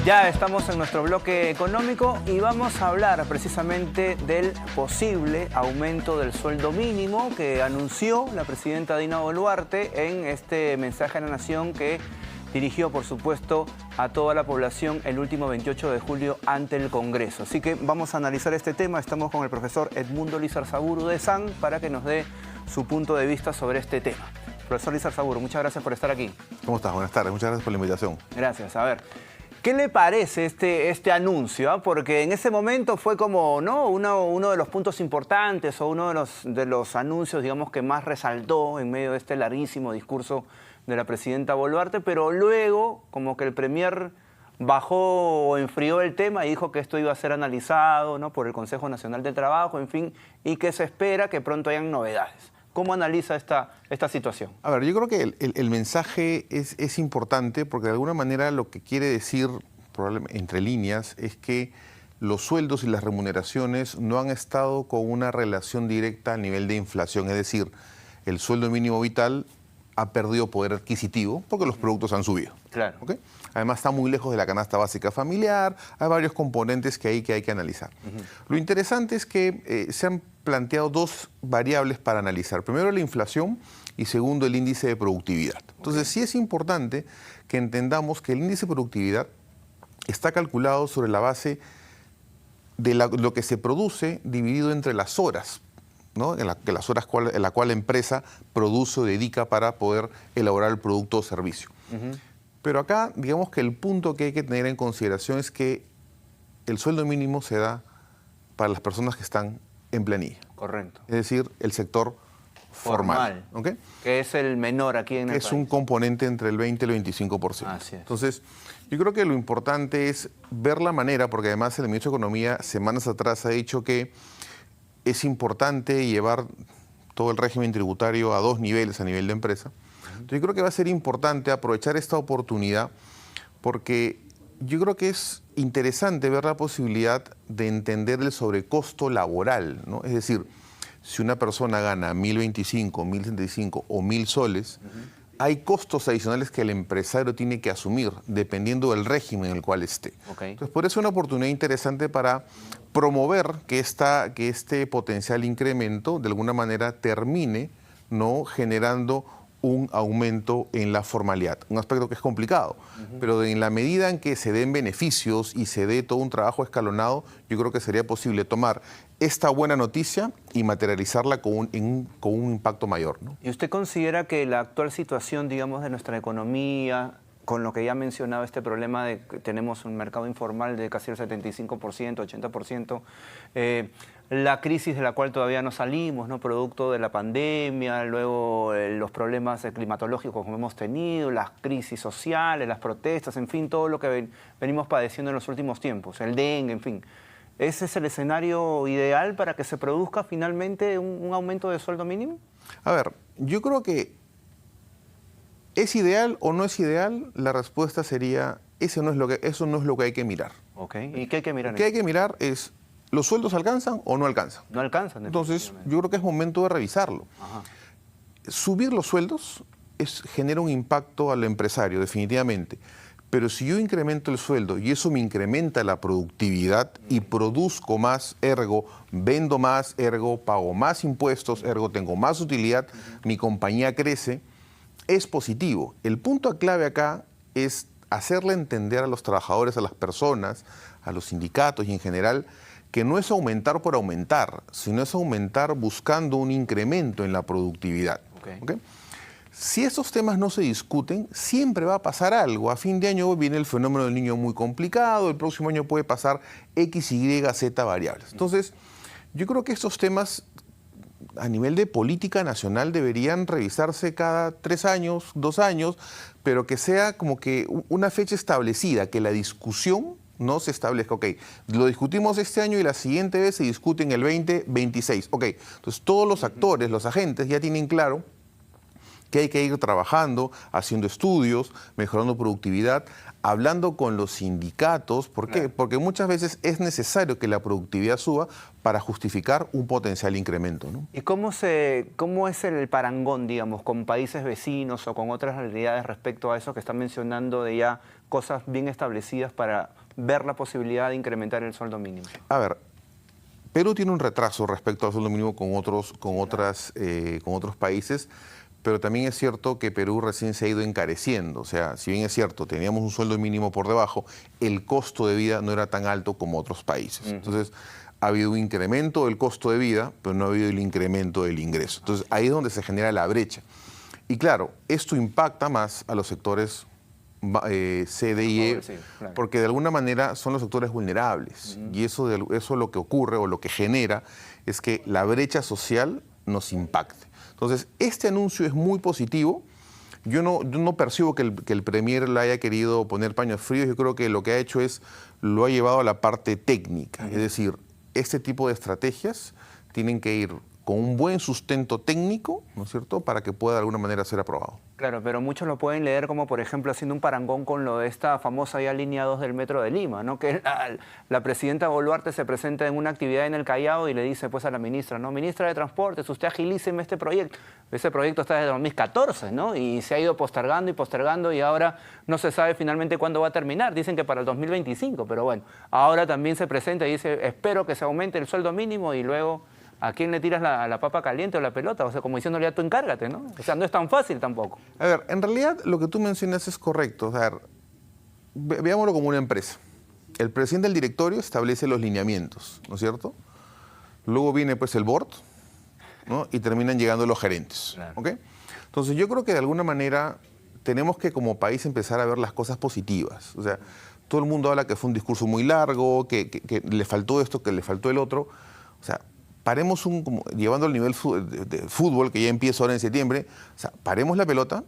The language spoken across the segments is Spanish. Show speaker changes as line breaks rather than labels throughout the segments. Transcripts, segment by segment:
Ya estamos en nuestro bloque económico y vamos a hablar precisamente del posible aumento del sueldo mínimo que anunció la presidenta Dina Boluarte en este mensaje a la Nación que dirigió, por supuesto, a toda la población el último 28 de julio ante el Congreso. Así que vamos a analizar este tema. Estamos con el profesor Edmundo Lizarzaburu de SAN para que nos dé su punto de vista sobre este tema. Profesor Lizarzaburu, muchas gracias por estar aquí.
¿Cómo estás? Buenas tardes. Muchas gracias por la invitación.
Gracias. A ver, ¿qué le parece este anuncio? Porque en ese momento fue como, ¿no?, uno de los puntos importantes o uno de los anuncios, digamos, que más resaltó en medio de este larguísimo discurso de la presidenta Boluarte, pero luego como que el premier bajó o enfrió el tema y dijo que esto iba a ser analizado, ¿no?, por el Consejo Nacional del Trabajo, en fin, y que se espera que pronto hayan novedades. ¿Cómo analiza esta situación?
A ver, yo creo que el mensaje es importante porque de alguna manera lo que quiere decir, probablemente entre líneas, es que los sueldos y las remuneraciones no han estado con una relación directa a nivel de inflación. Es decir, el sueldo mínimo vital ha perdido poder adquisitivo porque los productos han subido.
Claro.
¿Okay? Además está muy lejos de la canasta básica familiar, hay varios componentes que hay que analizar. Lo interesante es que se han planteado dos variables para analizar. Primero la inflación y segundo el índice de productividad. Entonces sí es importante que entendamos que el índice de productividad está calculado sobre la base de lo que se produce dividido entre las horas, ¿no? en las horas en la cual la empresa produce o dedica para poder elaborar el producto o servicio. Pero acá, digamos que el punto que hay que tener en consideración es que el sueldo mínimo se da para las personas que están en planilla.
Correcto.
Es decir, el sector formal. ¿Okay?
Que es el menor aquí en el país.
Es un componente entre el 20 y el 25%.
Así es.
Entonces, yo creo que lo importante es ver la manera, porque además el Ministro de Economía semanas atrás ha dicho que es importante llevar todo el régimen tributario a dos niveles, a nivel de empresa. Entonces, yo creo que va a ser importante aprovechar esta oportunidad porque yo creo que es interesante ver la posibilidad de entender el sobrecosto laboral, ¿no? Es decir, si una persona gana 1.025, 1.065 o 1.000 soles, hay costos adicionales que el empresario tiene que asumir dependiendo del régimen en el cual esté. Entonces, por eso es una oportunidad interesante para promover que este potencial incremento de alguna manera termine, ¿no?, generando un aumento en la formalidad. Un aspecto que es complicado, pero en la medida en que se den beneficios y se dé todo un trabajo escalonado, yo creo que sería posible tomar esta buena noticia y materializarla con un impacto mayor, ¿no?
¿Y usted considera que la actual situación, digamos, de nuestra economía, con lo que ya mencionaba este problema de que tenemos un mercado informal de casi el 75%, 80%, la crisis de la cual todavía no salimos, ¿no?, producto de la pandemia, luego los problemas climatológicos como hemos tenido, las crisis sociales, las protestas, en fin, todo lo que venimos padeciendo en los últimos tiempos, el dengue, en fin. ¿Ese es el escenario ideal para que se produzca finalmente un aumento de sueldo mínimo?
A ver, yo creo que ¿es ideal o no es ideal? La respuesta sería, eso no es lo que hay que mirar.
¿Y qué hay que mirar?
Lo que hay que mirar es, ¿los sueldos alcanzan o no alcanzan?
No alcanzan.
Entonces, yo creo que es momento de revisarlo. Subir los sueldos genera un impacto al empresario, definitivamente. Pero si yo incremento el sueldo y eso me incrementa la productividad y produzco más, ergo, vendo más, ergo, pago más impuestos, ergo, tengo más utilidad, mi compañía crece, es positivo. El punto clave acá es hacerle entender a los trabajadores, a las personas, a los sindicatos y en general, que no es aumentar por aumentar, sino es aumentar buscando un incremento en la productividad. ¿Okay? Si estos temas no se discuten, siempre va a pasar algo. A fin de año viene el fenómeno del niño muy complicado, el próximo año puede pasar X, Y, Z variables. Entonces, yo creo que estos temas a nivel de política nacional deberían revisarse cada 3 años, 2 años, pero que sea como que una fecha establecida, que la discusión no se establezca. Ok, lo discutimos este año y la siguiente vez se discute en el 2026. Ok, entonces todos los actores, los agentes ya tienen claro que hay que ir trabajando, haciendo estudios, mejorando productividad, hablando con los sindicatos. ¿Por qué? Porque muchas veces es necesario que la productividad suba para justificar un potencial incremento, ¿no?
¿Y cómo es el parangón, digamos, con países vecinos o con otras realidades respecto a eso que están mencionando de ya cosas bien establecidas para ver la posibilidad de incrementar el sueldo mínimo?
A ver, Perú tiene un retraso respecto al sueldo mínimo con otros países, pero también es cierto que Perú recién se ha ido encareciendo. O sea, si bien es cierto, teníamos un sueldo mínimo por debajo, el costo de vida no era tan alto como otros países. Entonces, ha habido un incremento del costo de vida, pero no ha habido el incremento del ingreso. Entonces, ahí es donde se genera la brecha. Y claro, esto impacta más a los sectores C, D y E, claro, porque de alguna manera son los sectores vulnerables. Y eso lo que ocurre o lo que genera es que la brecha social nos impacte. Entonces, este anuncio es muy positivo. Yo no percibo que el Premier le haya querido poner paños fríos. Yo creo que lo que ha hecho lo ha llevado a la parte técnica. Es decir, este tipo de estrategias tienen que ir con un buen sustento técnico, ¿no es cierto?, para que pueda de alguna manera ser aprobado.
Claro, pero muchos lo pueden leer como, por ejemplo, haciendo un parangón con lo de esta famosa ya línea 2 del Metro de Lima, ¿no? Que la presidenta Boluarte se presenta en una actividad en el Callao y le dice pues a la ministra, ¿no? Ministra de Transportes, usted agilíceme este proyecto. Ese proyecto está desde 2014, ¿no? Y se ha ido postergando y postergando y ahora no se sabe finalmente cuándo va a terminar. Dicen que para el 2025, pero bueno, ahora también se presenta y dice, espero que se aumente el sueldo mínimo y luego... ¿A quién le tiras la papa caliente o la pelota? O sea, como diciéndole ya tú encárgate, ¿no? O sea, no es tan fácil tampoco.
A ver, en realidad lo que tú mencionas es correcto. O sea, veámoslo como una empresa. El presidente del directorio establece los lineamientos, ¿no es cierto? Luego viene pues el board, ¿no? Y terminan llegando los gerentes, claro. ¿Ok? Entonces yo creo que de alguna manera tenemos que como país empezar a ver las cosas positivas. O sea, todo el mundo habla que fue un discurso muy largo, que le faltó esto, que le faltó el otro. O sea, paremos llevando al nivel de fútbol, que ya empieza ahora en septiembre, o sea, paremos la pelota,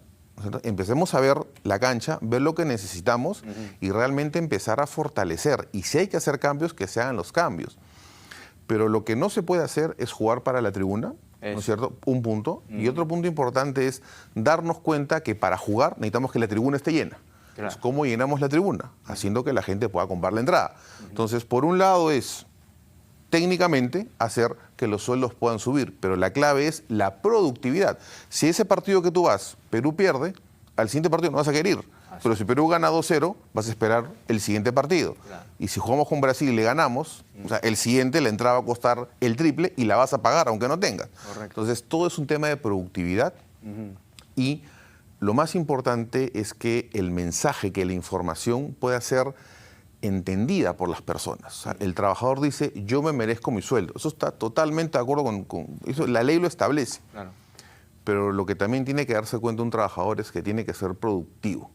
¿no? Empecemos a ver la cancha, ver lo que necesitamos y realmente empezar a fortalecer. Y si hay que hacer cambios, que se hagan los cambios. Pero lo que no se puede hacer es jugar para la tribuna, ¿no es cierto? Un punto. Y otro punto importante es darnos cuenta que para jugar necesitamos que la tribuna esté llena. Claro. Entonces, ¿cómo llenamos la tribuna? Haciendo que la gente pueda comprar la entrada. Entonces, por un lado es técnicamente hacer que los sueldos puedan subir, pero la clave es la productividad. Si ese partido que tú vas, Perú pierde, al siguiente partido no vas a querer ir. Pero si Perú gana 2-0, vas a esperar el siguiente partido. Claro. Y si jugamos con Brasil y le ganamos, o sea, el siguiente, la entrada va a costar el triple y la vas a pagar, aunque no tengas. Correcto. Entonces, todo es un tema de productividad y lo más importante es que el mensaje, que la información pueda ser entendida por las personas. O sea, el trabajador dice, yo me merezco mi sueldo. Eso está totalmente de acuerdo con eso, la ley lo establece. Claro. Pero lo que también tiene que darse cuenta un trabajador es que tiene que ser productivo.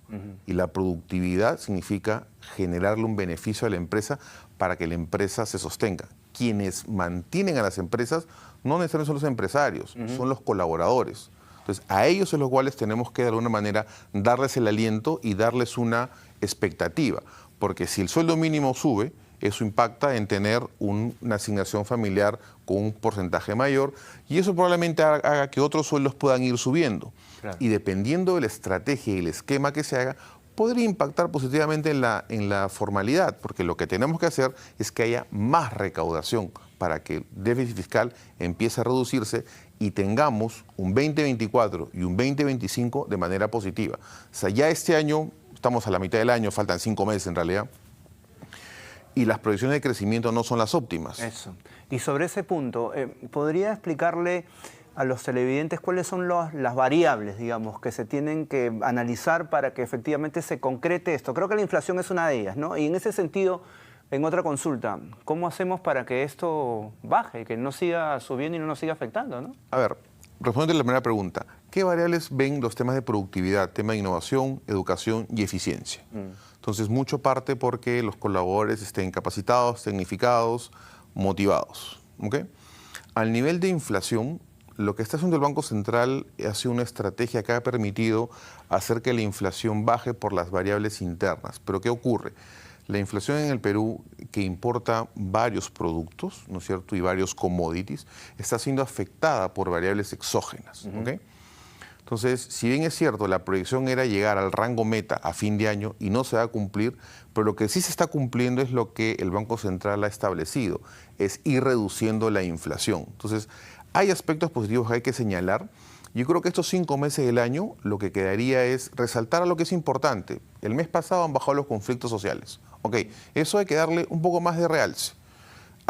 Y la productividad significa generarle un beneficio a la empresa para que la empresa se sostenga. Quienes mantienen a las empresas no necesariamente son los empresarios, son los colaboradores. Entonces, a ellos es los cuales tenemos que de alguna manera darles el aliento y darles una expectativa. Porque si el sueldo mínimo sube, eso impacta en tener una asignación familiar con un porcentaje mayor y eso probablemente haga que otros sueldos puedan ir subiendo. Claro. Y dependiendo de la estrategia y el esquema que se haga, podría impactar positivamente en la formalidad, porque lo que tenemos que hacer es que haya más recaudación para que el déficit fiscal empiece a reducirse y tengamos un 2024 y un 2025 de manera positiva. O sea, ya este año, estamos a la mitad del año, faltan 5 meses en realidad, y las proyecciones de crecimiento no son las óptimas.
Eso. Y sobre ese punto, ¿podría explicarle a los televidentes cuáles son las variables, digamos, que se tienen que analizar para que efectivamente se concrete esto? Creo que la inflación es una de ellas, ¿no? Y en ese sentido, en otra consulta, ¿cómo hacemos para que esto baje, que no siga subiendo y no nos siga afectando, ¿no?
A ver, respondiendo a la primera pregunta, ¿qué variables ven los temas de productividad, tema de innovación, educación y eficiencia? Entonces, mucho parte porque los colaboradores estén capacitados, tecnificados, motivados. ¿Okay? Al nivel de inflación, lo que está haciendo el Banco Central hace una estrategia que ha permitido hacer que la inflación baje por las variables internas. Pero ¿qué ocurre? La inflación en el Perú, que importa varios productos, ¿no es cierto?, y varios commodities, está siendo afectada por variables exógenas. ¿Okay? Entonces, si bien es cierto, la proyección era llegar al rango meta a fin de año y no se va a cumplir, pero lo que sí se está cumpliendo es lo que el Banco Central ha establecido, es ir reduciendo la inflación. Entonces, hay aspectos positivos que hay que señalar Yo creo que estos 5 meses del año lo que quedaría es resaltar a lo que es importante. El mes pasado han bajado los conflictos sociales. Ok, eso hay que darle un poco más de realce.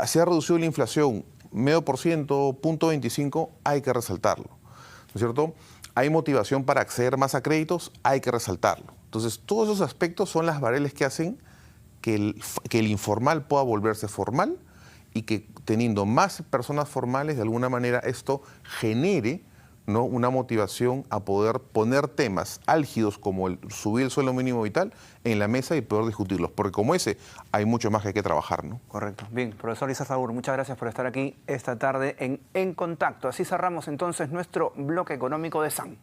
Se ha reducido la inflación, 0,5%, 0,25, hay que resaltarlo. ¿No es cierto? Hay motivación para acceder más a créditos, hay que resaltarlo. Entonces, todos esos aspectos son las variables que hacen que el informal pueda volverse formal y que teniendo más personas formales, de alguna manera esto genere, ¿no?, una motivación a poder poner temas álgidos como el subir el sueldo mínimo vital en la mesa y poder discutirlos, porque como ese hay mucho más que hay que trabajar, ¿no?
Correcto. Bien, profesor Izarragurri, muchas gracias por estar aquí esta tarde en Contacto. Así cerramos entonces nuestro bloque económico de SAM.